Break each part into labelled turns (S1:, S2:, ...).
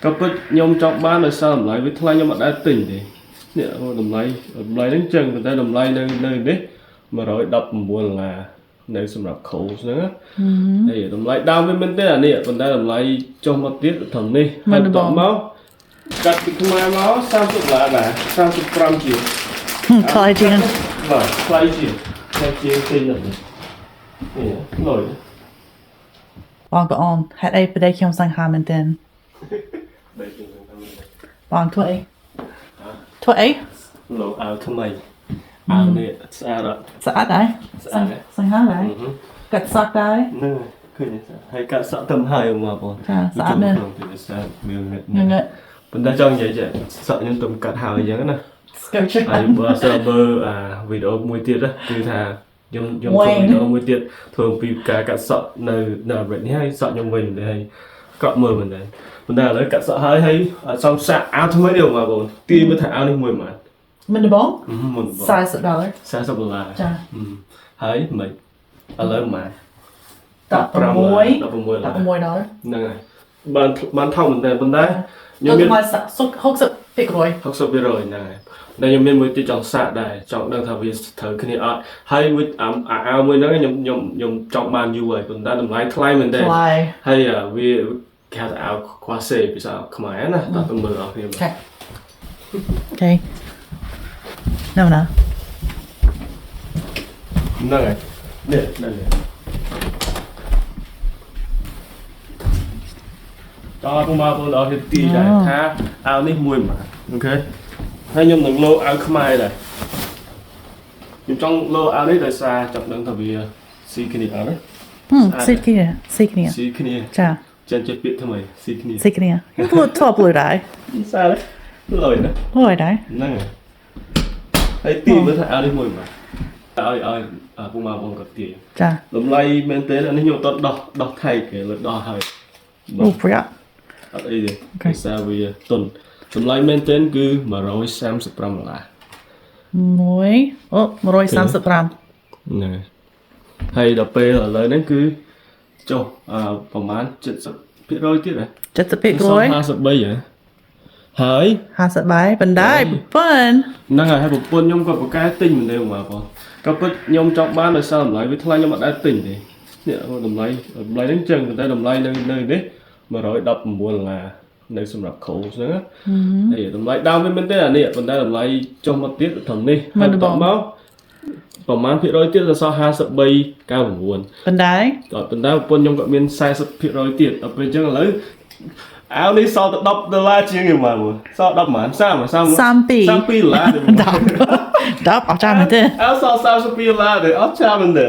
S1: ก็เปิดยมจอกบ้านเลยสร้างหลายวิทยายมได้ติ่งดิเนี่ยดำไรนั่งจังแต่ดำไรในนี้มาร้อยดับบัวlàในสำหรับเขานะไอ้ดำไรดาวเป็นได้อะเนี่ยเป็นได้ดำไรจงมาติดถึงนี่ให้ต่อเมาส์กัดติดมาเมาส์สร้างสุดละนะสร้างสุดพรำจิ๋ว
S2: คลายจริง
S1: คลายจิ๋วคลายจิ๋วติ่งเลยนี่หน่อย
S2: บางก็ออมให้ไอ้ไปได้เขียมสังหารมันเต็นบางทั่วไอ้
S1: โลเอาทำไมเอาเนี่ยสะอาด
S2: สะอาดได้สังหารได้กัดซักได้
S1: นี่คือให้กัดสะทำให้ออกมาป่ะ
S2: สะอาดเนี่ย
S1: เงี้
S2: ย
S1: เป็นได้จังใหญ่ๆสะยังตุ่มกัดหายอย่างนั้นนะไอ้เบอร์เซอร์เบอร์วิดีโอมวยเตี้ยนะคือทายมวิดีโอมวยเตี้ยthường bị cảกัดสะในแบบนี้ให้สะยมวินได้เกาะมือมันได้มันได้เลยกัดสะให้ซองสะเอาทำไมเดียวมาป่ะตีไม่ถ่ายเอาในมวยมัน
S2: มันได้บ้อง$40$40จ้ะ
S1: ហើយមិនឥឡូវម៉ា
S2: $16
S1: ហ្នឹងហើយបានថោកមែនតើប៉ុន្តែ
S2: ខ្ញុំមាន60%
S1: ហ្នឹងហើយតែខ្ញុំមានមួយទៀតចង់សាកដែរចង់ដឹងថាវាត្រូវគ្នាអត់ហើយមួយអាវមួយហ្នឹងខ្ញុំចង់បានយូរហើយប៉ុន្តែតម្លៃថ្លៃមែនតើហើយវាគេហៅថាអាវខ្វះសេភាសាខ្មែរណាតើទៅមើលអស់គ្នា
S2: អូខេណាស់ណា
S1: ហ្នឹងហើយនេះហ្នឹងហើយតើបងប្អូនអរទីដែរថាអាវនេះមួយម៉ាអូខេហើយខ្ញុំនឹងលោអាវខ្មែរដែរខ្ញុំចង់លោអាវនេះដោយសារចង់ដឹងថាវាស៊ីគ្នាអត់ណា
S2: ស៊ីគ្នាចា
S1: ចិនចេះពាក្យថ្មីស៊ីគ្នា
S2: ខ្ញុំพูดធ្លាប់លុយដែរ
S1: សារលុយណា
S2: លុយដែរ
S1: ហ្នឹងហើយទីមើលថាអាវនេះមួយម៉ាឲ្យពុកម៉ែបងគាត់ទាយ
S2: ចា
S1: តម្លៃមែនទេអានេះខ្ញុំអត់ដោះថៃគេលើដោះហើយ
S2: អូប្រយ័ត្ន
S1: អត់អីទេភាសាវាតុនតម្លៃមែនទេគឺ$135135ហ្នឹងហើយដល់ពេលឥឡូវហ្នឹងគឺចុះប្រហែល70%ទៀតហ៎
S2: 70%53
S1: ហ៎ហើយ
S2: 50បាយបណ្ដាយប៉ុន
S1: ហ្នឹងហើយប្រពន្ធខ្ញុំគាត់ប្រកែទិញមិនទេបងប្អូនក៏ពិតខ្ញុំចង់បានដោយសារតម្លៃវាថ្លៃខ្ញុំអត់ដែរទិញទេនេះតម្លៃហ្នឹងចឹងតែតម្លៃនៅនេះ$119នៅសម្រាប់គ្រូហ្នឹងហើយតម្លៃដើមវាមែនទេអានេះប៉ុន្តែតម្លៃចុះមកទៀតត្រឹមនេះហើយបន្តមកប្រហែលភាគរយទៀតដល់សល់53.99
S2: បណ្ដាយ
S1: ប៉ុន្តែប្រពន្ធខ្ញុំក៏មាន40%ទៀតដល់ពេលអញ្ចឹងឥឡូវអាវនេះសល់តែ$10ជាងឯងមកសល់10ម៉ាន32$10
S2: អត់ចាំទេ
S1: អាវសល់$32ទេអត់ចាំទេ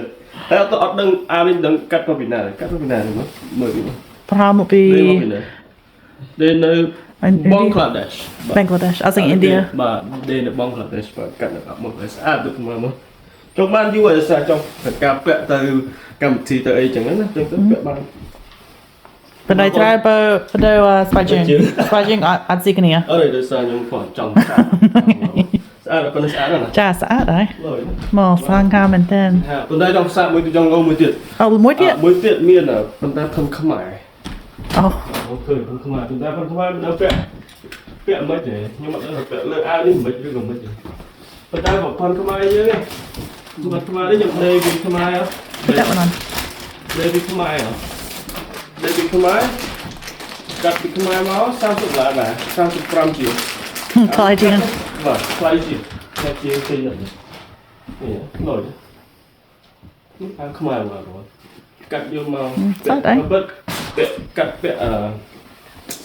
S1: ហើយអត់ដឹងអាវនេះដឹងកាត់ទៅពីណាមើល
S2: ប្រើមកពី
S1: នៅបង់ក្លាដេស
S2: អត់ស្អីឥណ្ឌា
S1: បាទនៅបង់ក្លាដេសបាទកាត់នៅមកស្អាតដូចមកចង់បានយូរហើយចង់ការពាក់ទៅកម្មវិធីទៅអីចឹងណាចឹងទៅពាក់បាន
S2: បណ្ដាយត្រាបើស្វាជាងអត់ស៊ីគ្នា
S1: អត់ដោយសារខ្ញុំគាត់ចង់ស្អាតប៉ុន្តែស្អាតណា
S2: ចាស្អាតហើយមកសាងការមែនតើ
S1: ប៉ុន្តែចង់សាកមួយទៀតចង់លោមួយទៀត
S2: មួយ
S1: ទៀតមានប៉ុន្តែធំខ្មែរ
S2: អូ
S1: ឃើញធំខ្មែរប៉ុន្តែខ្មែរមិនដល់ពាក់មិនទេខ្ញុំអត់ដឹងពាក់លើអាវនេះមិនឬក៏មិនទេប៉ុន្តែប្រព័ន្ធខ្មែរយើងនេះខ្មែរនេះខ្ញុំដេកពីខ្មែរ
S2: តែមិន
S1: ដេកពីខ្មែរដេកពីខ្មែរកាត់ពីខ្មែរមក$30ដែរ35ជាង
S2: ថ្លៃជាង
S1: បាទថ្លៃជាងពេញនេះលុយនេះអាខ្មែរមកកាត់យកមកកាត់ពាក់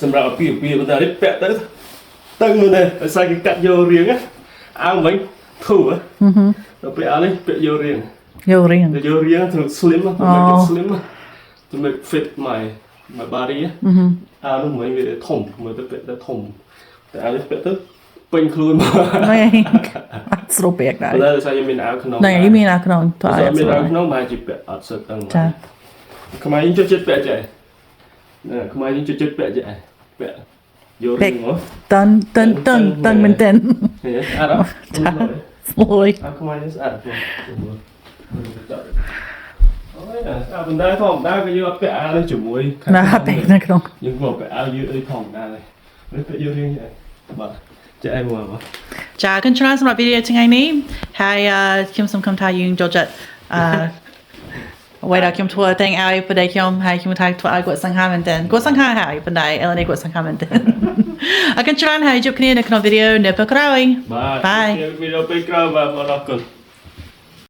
S1: សម្រាប់ពីប៉ុន្តែនេះពាក់ទៅមើលនេះឲ្យសាច់គេកាត់យករៀងអាវវិញធូរដល់ពេលអានេះពាក់យករៀងត្រូវ slim ទៅ make fit my body អានោះមិនវាធំមើលទៅពាក់ទៅធំតែអានេះពាក់ទៅពេញខ្លួនមក
S2: ស្រូបពាក់ដែរ
S1: តែសារខ្ញុំមានអាវក្នុង
S2: ហ្នឹងមានអាវក្នុង
S1: តើមានអាវក្នុងមកជាពាក់អត់សឹកដឹងចាខ្មែរយើងចូលចិត្តពាក់ចេះខ្មែរយើងចូលចិត្តពាក់ចេះពាក់យករៀងមក
S2: តឹងមែនតើ
S1: អត់
S2: ស្រួយ
S1: ខ្មែរយើងស្អាតអូយអាប៉ុន្តែធម្មតាក៏យើងអត់ពាក់អាវនេះជាមួយ
S2: ណាពាក់នៅក្នុង
S1: យើងមកពាក់អាវយឺតអីធម្មតាទេ Lepas you ring ya. Bah. Cak ai mua bah.
S2: ចាគិនច្រើនសម្រាប់វីដេអូថ្ងៃនេះហើយខ្ញុំសូមខំថាយើងចូលចិត្តអ្វីដែលខ្ញុំធ្វើតែងឲ្យប្តីខ្ញុំហើយខ្ញុំថាធ្វើឲ្យគាត់សង្ហាមែនទែនគាត់សង្ហាហើយប៉ុន្តែអេឡនីគាត់សង្ហាមែនទែនអរគុណច្រើនហើយជួបគ្នានៅក្នុងវីដេអូនៅពេលក្រោយ
S1: Bye. Videoពេលក្រោយបាទអរគុណ